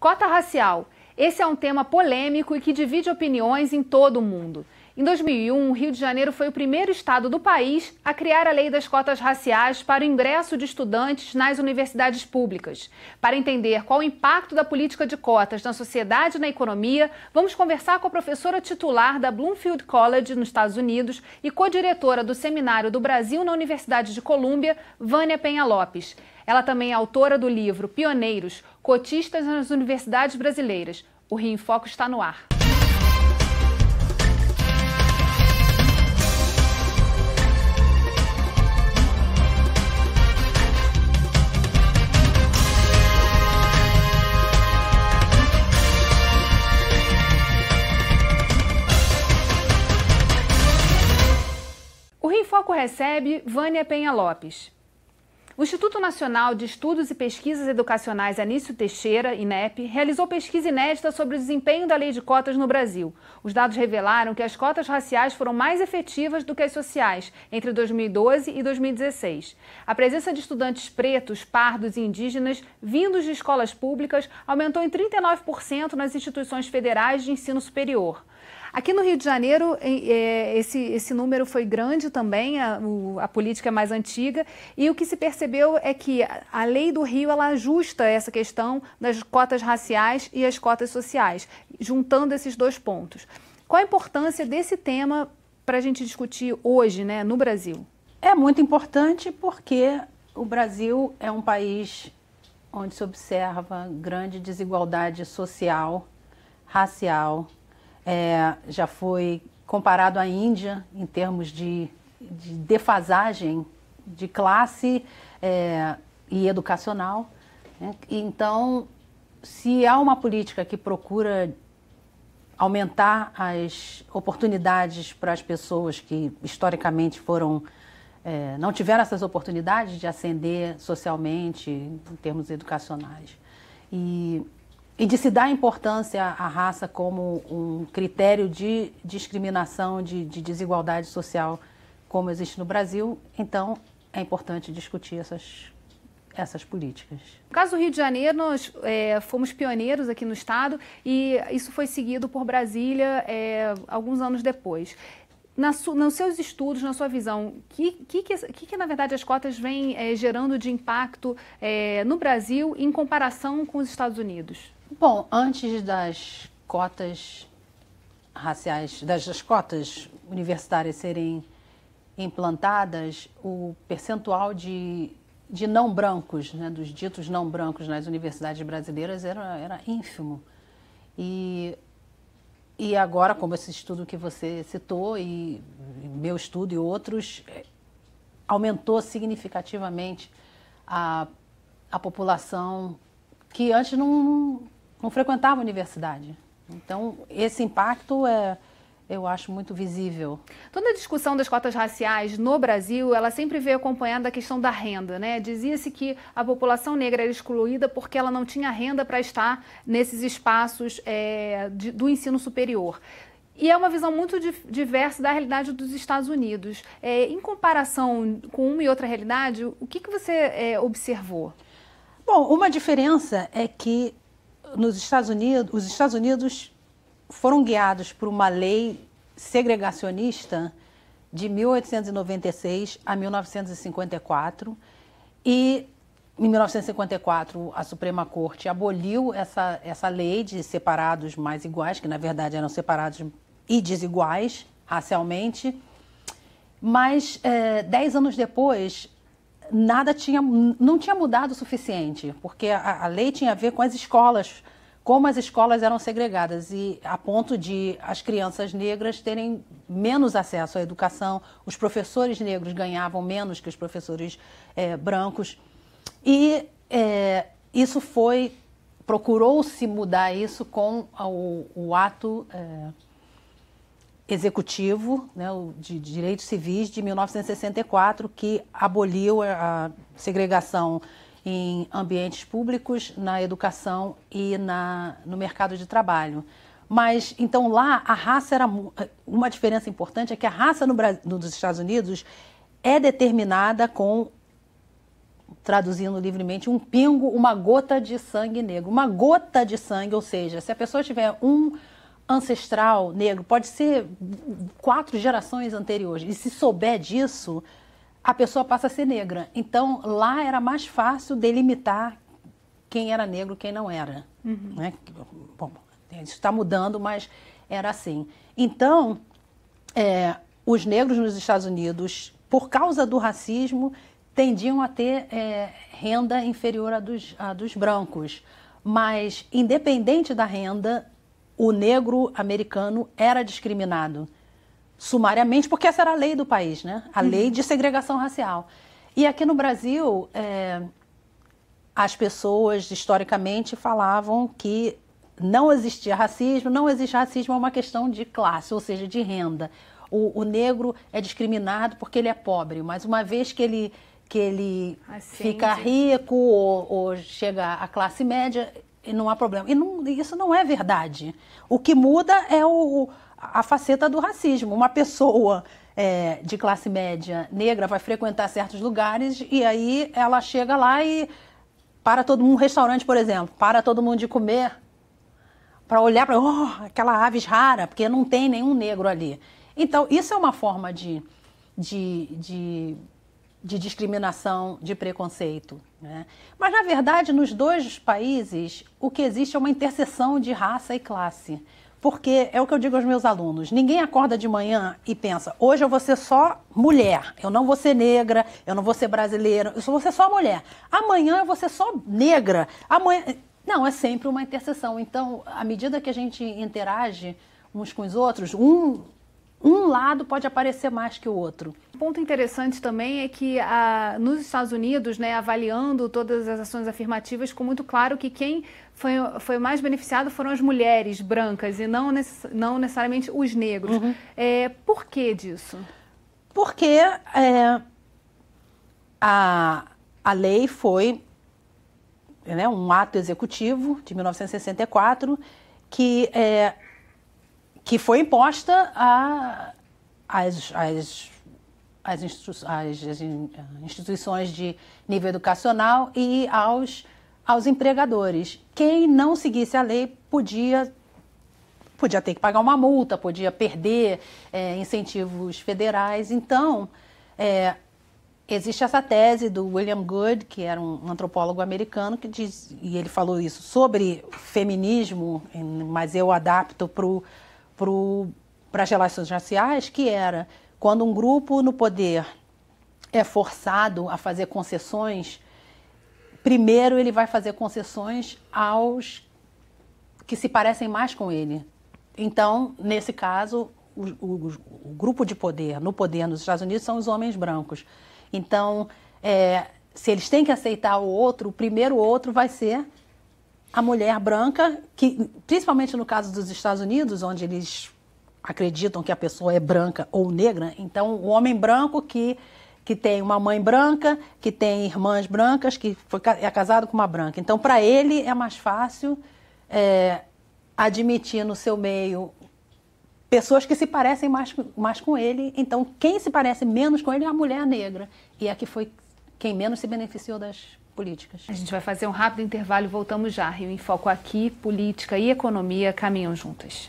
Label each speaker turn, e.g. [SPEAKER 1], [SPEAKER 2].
[SPEAKER 1] Cota racial. Esse é um tema polêmico e que divide opiniões em todo o mundo. Em 2001, o Rio de Janeiro foi o primeiro estado do país a criar a lei das cotas raciais para o ingresso de estudantes nas universidades públicas. Para entender qual o impacto da política de cotas na sociedade e na economia, vamos conversar com a professora titular da Bloomfield College, nos Estados Unidos, e co-diretora do Seminário do Brasil na Universidade de Colômbia, Vânia Penha Lopes. Ela também é autora do livro Pioneiros, Cotistas nas Universidades Brasileiras. O Rio em Foco está no ar. O Rio em Foco recebe Vânia Penha Lopes. O Instituto Nacional de Estudos e Pesquisas Educacionais Anísio Teixeira, INEP, realizou pesquisa inédita sobre o desempenho da lei de cotas no Brasil. Os dados revelaram que as cotas raciais foram mais efetivas do que as sociais entre 2012 e 2016. A presença de estudantes pretos, pardos e indígenas vindos de escolas públicas aumentou em 39% nas instituições federais de ensino superior. Aqui no Rio de Janeiro, esse número foi grande também, a política é mais antiga, e o que se percebeu é que a lei do Rio ela ajusta essa questão das cotas raciais e as cotas sociais, juntando esses dois pontos. Qual a importância desse tema para a gente discutir hoje, né, no Brasil?
[SPEAKER 2] É muito importante porque o Brasil é um país onde se observa grande desigualdade social, racial. Já foi comparado à Índia em termos de defasagem de classe e educacional, né? Então, se há uma política que procura aumentar as oportunidades para as pessoas que historicamente não tiveram essas oportunidades de ascender socialmente em termos educacionais e de se dar importância à raça como um critério de discriminação, de desigualdade social, como existe no Brasil, então é importante discutir essas políticas.
[SPEAKER 1] No caso do Rio de Janeiro, nós fomos pioneiros aqui no estado e isso foi seguido por Brasília alguns anos depois. Nos seus estudos, na sua visão, o que na verdade as cotas vêm gerando de impacto no Brasil em comparação com os Estados Unidos?
[SPEAKER 2] Bom, antes das cotas raciais, das cotas universitárias serem implantadas, o percentual de não brancos, né, dos ditos não brancos nas universidades brasileiras era ínfimo. E agora, como esse estudo que você citou, e meu estudo e outros, aumentou significativamente a população que antes não frequentava a universidade. Então, esse impacto eu acho muito visível.
[SPEAKER 1] Toda a discussão das cotas raciais no Brasil, ela sempre veio acompanhada da questão da renda, né? Dizia-se que a população negra era excluída porque ela não tinha renda para estar nesses espaços do ensino superior. E é uma visão muito diversa da realidade dos Estados Unidos. Em comparação com uma e outra realidade, o que você observou?
[SPEAKER 2] Bom, uma diferença é que os Estados Unidos foram guiados por uma lei segregacionista de 1896 a 1954 e em 1954 a Suprema Corte aboliu essa lei de separados mais iguais, que na verdade eram separados e desiguais racialmente, mas 10 anos depois não tinha mudado o suficiente, porque a lei tinha a ver com as escolas, como as escolas eram segregadas, e a ponto de as crianças negras terem menos acesso à educação, os professores negros ganhavam menos que os professores brancos. E procurou-se mudar isso com o ato executivo, né, de direitos civis de 1964, que aboliu a segregação em ambientes públicos, na educação e no mercado de trabalho. Mas, então, lá, a raça era... Uma diferença importante é que a raça nos Estados Unidos é determinada traduzindo livremente, um pingo, uma gota de sangue negro. Uma gota de sangue, ou seja, se a pessoa tiver um ancestral negro, pode ser 4 gerações anteriores, e se souber disso, a pessoa passa a ser negra. Então, lá era mais fácil delimitar quem era negro e quem não era. Né? Bom, isso está mudando, mas era assim. Então, os negros nos Estados Unidos, por causa do racismo, tendiam a ter renda inferior à dos brancos. Mas, independente da renda, o negro americano era discriminado sumariamente, porque essa era a lei do país, né? A lei de segregação racial. E aqui no Brasil, as pessoas, historicamente, falavam que não existia racismo, não existe racismo, é uma questão de classe, ou seja, de renda. O negro é discriminado porque ele é pobre, mas uma vez que ele fica rico ou chega à classe média, não há problema. E isso não é verdade. O que muda é a faceta do racismo. Uma pessoa de classe média negra vai frequentar certos lugares e aí ela chega lá e para todo mundo, um restaurante, por exemplo, para todo mundo de comer para olhar para aquela aves rara, porque não tem nenhum negro ali. Então, isso é uma forma de discriminação, de preconceito. Né? Mas, na verdade, nos dois países, o que existe é uma interseção de raça e classe. Porque é o que eu digo aos meus alunos, ninguém acorda de manhã e pensa, hoje eu vou ser só mulher, eu não vou ser negra, eu não vou ser brasileira, eu vou ser só mulher. Amanhã eu vou ser só negra, amanhã... Não, é sempre uma interseção. Então, à medida que a gente interage uns com os outros, um lado pode aparecer mais que o outro.
[SPEAKER 1] Um ponto interessante também é que nos Estados Unidos, né, avaliando todas as ações afirmativas, ficou muito claro que quem foi mais beneficiado foram as mulheres brancas e não necessariamente os negros. Por que disso?
[SPEAKER 2] Porque a lei foi um ato executivo de 1964 que foi imposta às instituições de nível educacional e aos empregadores. Quem não seguisse a lei podia ter que pagar uma multa, podia perder incentivos federais. Então, existe essa tese do William Goode, que era um antropólogo americano, que diz, e ele falou isso sobre feminismo, mas eu adapto para as relações raciais, que era quando um grupo no poder é forçado a fazer concessões, primeiro ele vai fazer concessões aos que se parecem mais com ele. Então, nesse caso, o grupo de poder, no poder nos Estados Unidos, são os homens brancos. Então, se eles têm que aceitar o outro, o primeiro outro vai ser a mulher branca, que, principalmente no caso dos Estados Unidos, onde eles acreditam que a pessoa é branca ou negra, então o homem branco que tem uma mãe branca, que tem irmãs brancas, que é casado com uma branca. Então, para ele é mais fácil admitir no seu meio pessoas que se parecem mais com ele. Então, quem se parece menos com ele é a mulher negra. E é que foi quem menos se beneficiou das políticas.
[SPEAKER 1] A gente vai fazer um rápido intervalo e voltamos já. Rio em Foco aqui, política e economia caminham juntas.